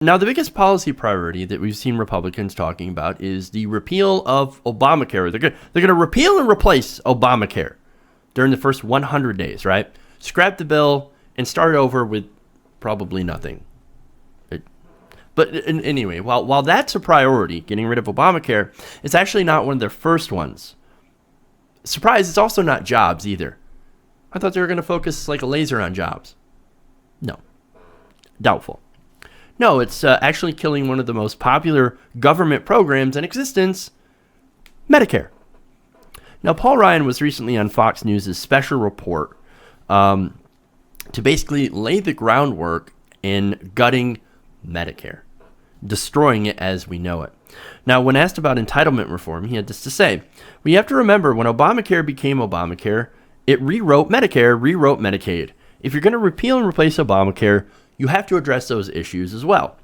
Now, the biggest policy priority that we've seen Republicans talking about is the repeal of Obamacare. They're gonna repeal and replace Obamacare during the first 100 days, right? Scrap the bill and start over with probably nothing. Anyway, while that's a priority, getting rid of Obamacare, it's actually not one of their first ones. Surprise, it's also not jobs either. I thought they were going to focus like a laser on jobs. No, doubtful. No, it's actually killing one of the most popular government programs in existence, Medicare. Now, Paul Ryan was recently on Fox News' special report to basically lay the groundwork in gutting Medicare, destroying it as we know it. Now, when asked about entitlement reform, he had this to say: "We have to remember when Obamacare became Obamacare, it rewrote Medicare, rewrote Medicaid. If you're going to repeal and replace Obamacare, you have to address those issues as well.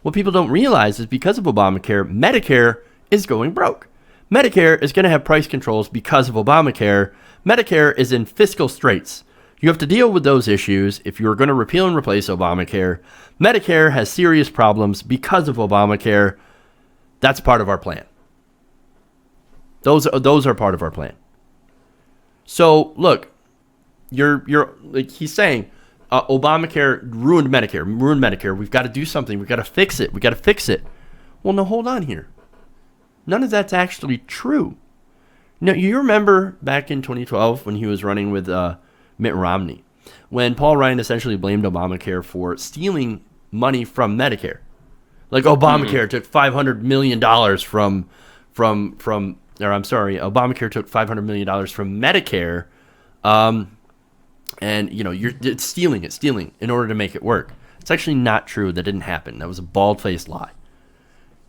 What people don't realize is because of Obamacare, Medicare is going broke. Medicare is going to have price controls because of Obamacare. Medicare is in fiscal straits. You have to deal with those issues if you're going to repeal and replace Obamacare. Medicare has serious problems because of Obamacare. That's part of our plan." Those are part of our plan. So look, you're like he's saying, Obamacare ruined Medicare. We've got to do something. We've got to fix it. Well, no, hold on here. None of that's actually true. Now, you remember back in 2012 when he was running with Mitt Romney, when Paul Ryan essentially blamed Obamacare for stealing money from Medicare. Like Obamacare took $500 million Obamacare took $500 million from Medicare. And it's stealing in order to make it work. It's actually not true. That didn't happen. That was a bald-faced lie.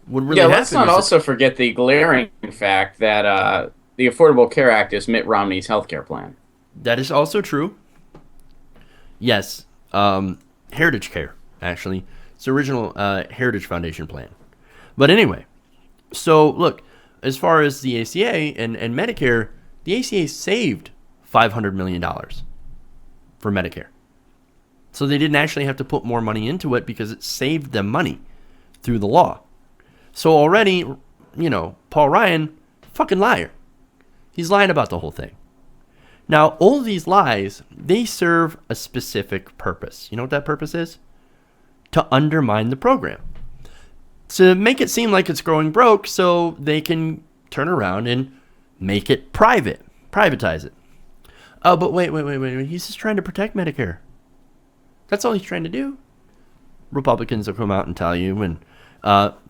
What really let's not also forget the glaring fact that the Affordable Care Act is Mitt Romney's healthcare plan. That is also true. Yes, Heritage Care, actually. It's the original Heritage Foundation plan. But anyway, so look, as far as the ACA and Medicare, the ACA saved $500 million for Medicare. So they didn't actually have to put more money into it because it saved them money through the law. So already, Paul Ryan, fucking liar. He's lying about the whole thing. Now, all of these lies, they serve a specific purpose. You know what that purpose is? To undermine the program. To make it seem like it's growing broke so they can turn around and make it privatize it. Oh, but wait. He's just trying to protect Medicare. That's all he's trying to do. Republicans will come out and tell you, and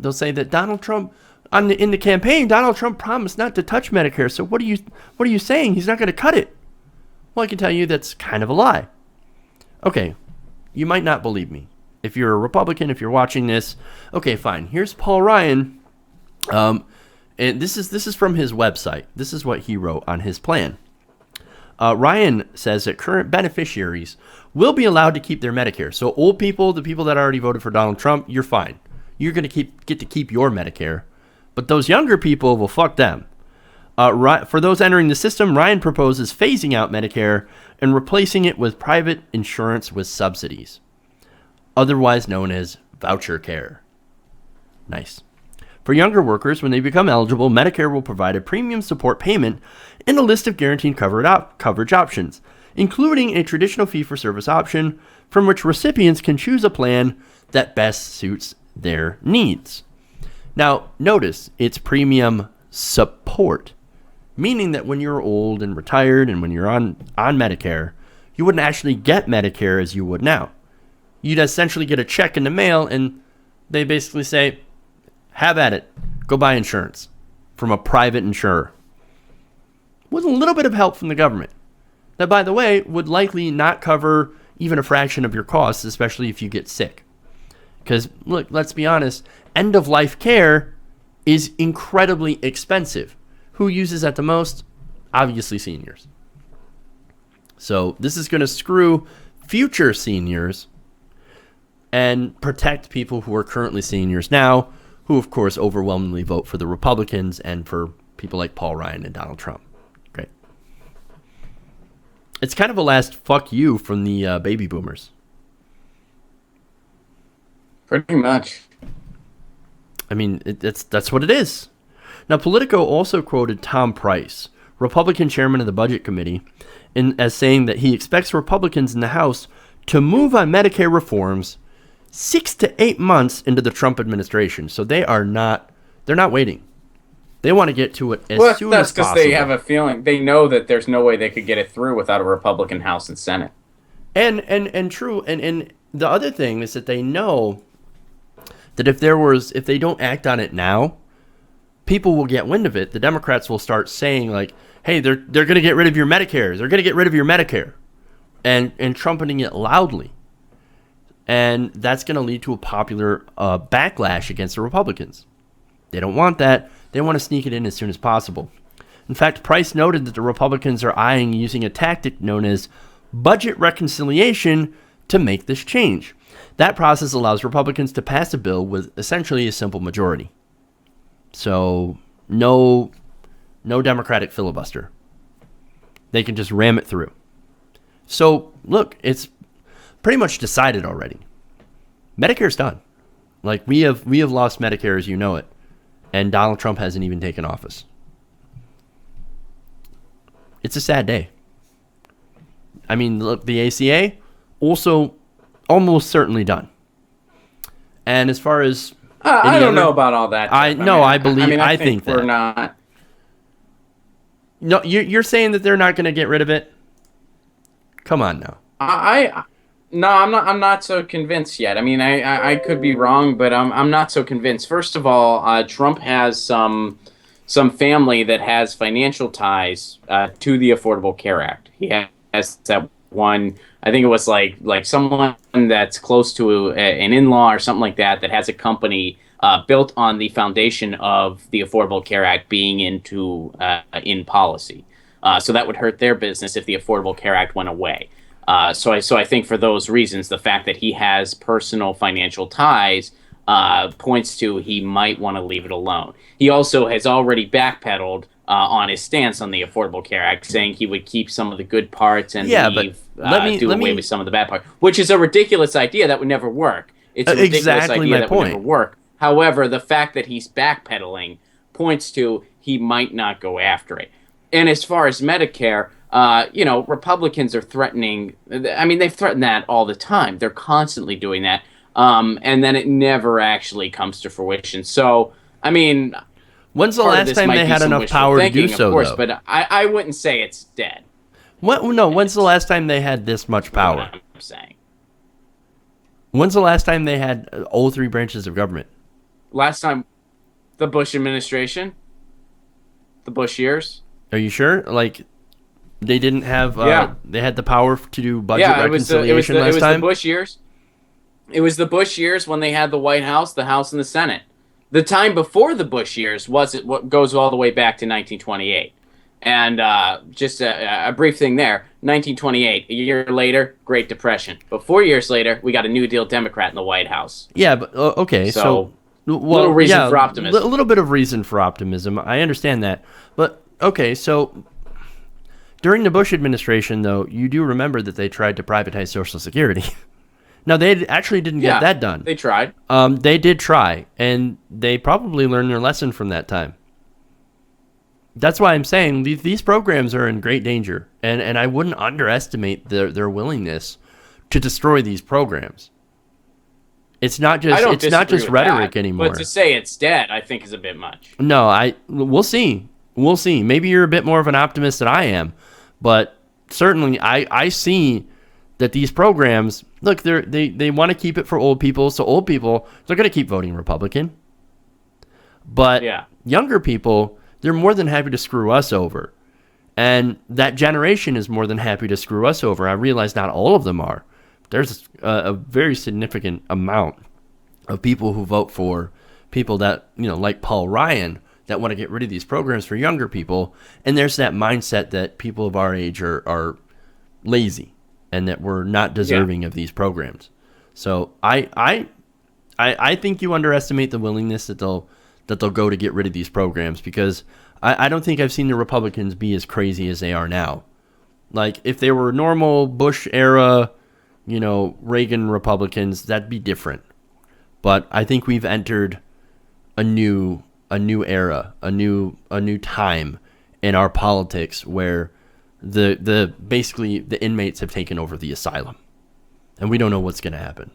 they'll say that Donald Trump, in the campaign, Donald Trump promised not to touch Medicare. So what are you saying? He's not going to cut it. Well, I can tell you that's kind of a lie. Okay, you might not believe me. If you're a Republican, if you're watching this, okay, fine. Here's Paul Ryan, and this is from his website. This is what he wrote on his plan. Ryan says that current beneficiaries will be allowed to keep their Medicare. So old people, the people that already voted for Donald Trump, you're fine. You're going to get to keep your Medicare. But those younger people, well, fuck them. For those entering the system, Ryan proposes phasing out Medicare and replacing it with private insurance with subsidies, otherwise known as voucher care. Nice. For younger workers, when they become eligible, Medicare will provide a premium support payment and a list of guaranteed coverage options, including a traditional fee-for-service option from which recipients can choose a plan that best suits their needs. Now, notice it's premium support, meaning that when you're old and retired and when you're on Medicare, you wouldn't actually get Medicare as you would now. You'd essentially get a check in the mail and they basically say, have at it. Go buy insurance from a private insurer. With a little bit of help from the government. That, by the way, would likely not cover even a fraction of your costs, especially if you get sick. Because, look, let's be honest, end-of-life care is incredibly expensive. Who uses that the most? Obviously seniors. So this is going to screw future seniors and protect people who are currently seniors now, who, of course, overwhelmingly vote for the Republicans and for people like Paul Ryan and Donald Trump. Great. It's kind of a last fuck you from the baby boomers. Pretty much. I mean, that's what it is. Now, Politico also quoted Tom Price, Republican chairman of the Budget Committee, as saying that he expects Republicans in the House to move on Medicare reforms 6 to 8 months into the Trump administration. So they're not waiting. They want to get to it as soon as possible. That's because they have a feeling, they know that there's no way they could get it through without a Republican House and Senate. And true. And the other thing is that they know that if they don't act on it now, people will get wind of it. The Democrats will start saying like, hey, they're going to get rid of your Medicare. They're going to get rid of your Medicare. And trumpeting it loudly. And that's going to lead to a popular backlash against the Republicans. They don't want that. They want to sneak it in as soon as possible. In fact, Price noted that the Republicans are eyeing using a tactic known as budget reconciliation to make this change. That process allows Republicans to pass a bill with essentially a simple majority. So no Democratic filibuster. They can just ram it through. So look, it's pretty much decided already. Medicare's done. Like we have lost Medicare as you know it, and Donald Trump hasn't even taken office. It's a sad day. I mean, look, the ACA also almost certainly done. And as far as I don't know about all that. I think that we're not. No, you're saying that they're not going to get rid of it? Come on now. No, I'm not so convinced yet. I mean, I could be wrong, but I'm not so convinced. First of all, Trump has some family that has financial ties to the Affordable Care Act. He has that one. I think it was like someone that's close to an in-law or something like that has a company built on the foundation of the Affordable Care Act being in policy. So that would hurt their business if the Affordable Care Act went away. So I think for those reasons, the fact that he has personal financial ties points to he might want to leave it alone. He also has already backpedaled on his stance on the Affordable Care Act, saying he would keep some of the good parts and do away with some of the bad parts, which is a ridiculous idea that would never work. It's a ridiculous idea that would never work. However, the fact that he's backpedaling points to he might not go after it. And as far as Medicare, Republicans are threatening. I mean, they've threatened that all the time. They're constantly doing that. And then it never actually comes to fruition. So, I mean, when's the last time they had enough power to do so, of course, though? But I wouldn't say it's dead. When's the last time they had this much power? What I'm saying. When's the last time they had all three branches of government? Last time, the Bush administration, the Bush years. Are you sure? Like, they didn't have. They had the power to do budget reconciliation last time. It was the Bush years. It was the Bush years when they had the White House, the House, and the Senate. The time before the Bush years what goes all the way back to 1928. And just a brief thing there, 1928, a year later, Great Depression. But 4 years later, we got a New Deal Democrat in the White House. Yeah, but okay, so little reason for optimism. A little bit of reason for optimism. I understand that. But, okay, so during the Bush administration, though, you do remember that they tried to privatize Social Security. Now, they actually didn't get that done. They tried. They did try, and they probably learned their lesson from that time. That's why I'm saying these programs are in great danger, and I wouldn't underestimate their willingness to destroy these programs. It's not just rhetoric anymore. But to say it's dead, I think is a bit much. No, we'll see. We'll see. Maybe you're a bit more of an optimist than I am, but certainly I see that these programs, look, they want to keep it for old people, so old people, they're going to keep voting Republican. But younger people, they're more than happy to screw us over. And that generation is more than happy to screw us over. I realize not all of them are. There's a very significant amount of people who vote for people that, like Paul Ryan, that want to get rid of these programs for younger people. And there's that mindset that people of our age are lazy and that we're not deserving of these programs. So I think you underestimate the willingness that they'll go to get rid of these programs, because I don't think I've seen the Republicans be as crazy as they are now. Like, if they were normal Bush era, Reagan Republicans, that'd be different. But I think we've entered a new era, a new time in our politics where basically the inmates have taken over the asylum, and we don't know what's going to happen.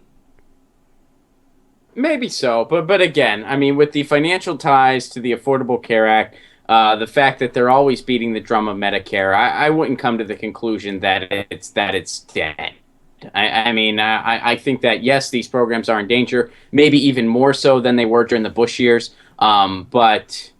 Maybe so, but again, I mean, with the financial ties to the Affordable Care Act, the fact that they're always beating the drum of Medicare, I wouldn't come to the conclusion that it's dead. I mean, I think that yes, these programs are in danger, maybe even more so than they were during the Bush years. But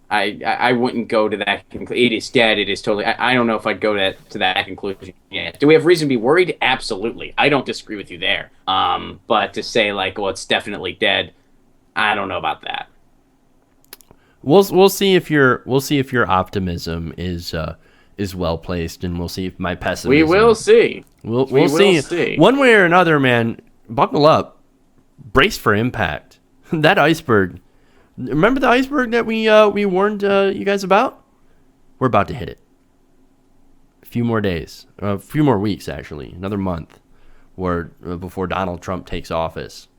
I wouldn't go to that conclusion. It is dead. It is totally. I don't know if I'd go to that conclusion yet. Do we have reason to be worried? Absolutely. I don't disagree with you there. But to say like, well, it's definitely dead, I don't know about that. We'll see if your optimism is well placed, and we'll see if my pessimism. We will see. We'll see. One way or another, man. Buckle up, brace for impact. That iceberg. Remember the iceberg that we warned you guys about? We're about to hit it. A few more days, a few more weeks, actually, another month, before Donald Trump takes office.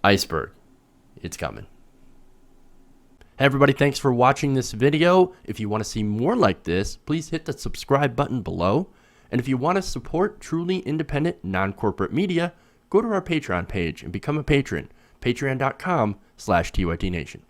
Iceberg, it's coming. Hey everybody, thanks for watching this video. If you want to see more like this, please hit the subscribe button below. And if you want to support truly independent, non-corporate media, go to our Patreon page and become a patron. Patreon.com/TYT Nation.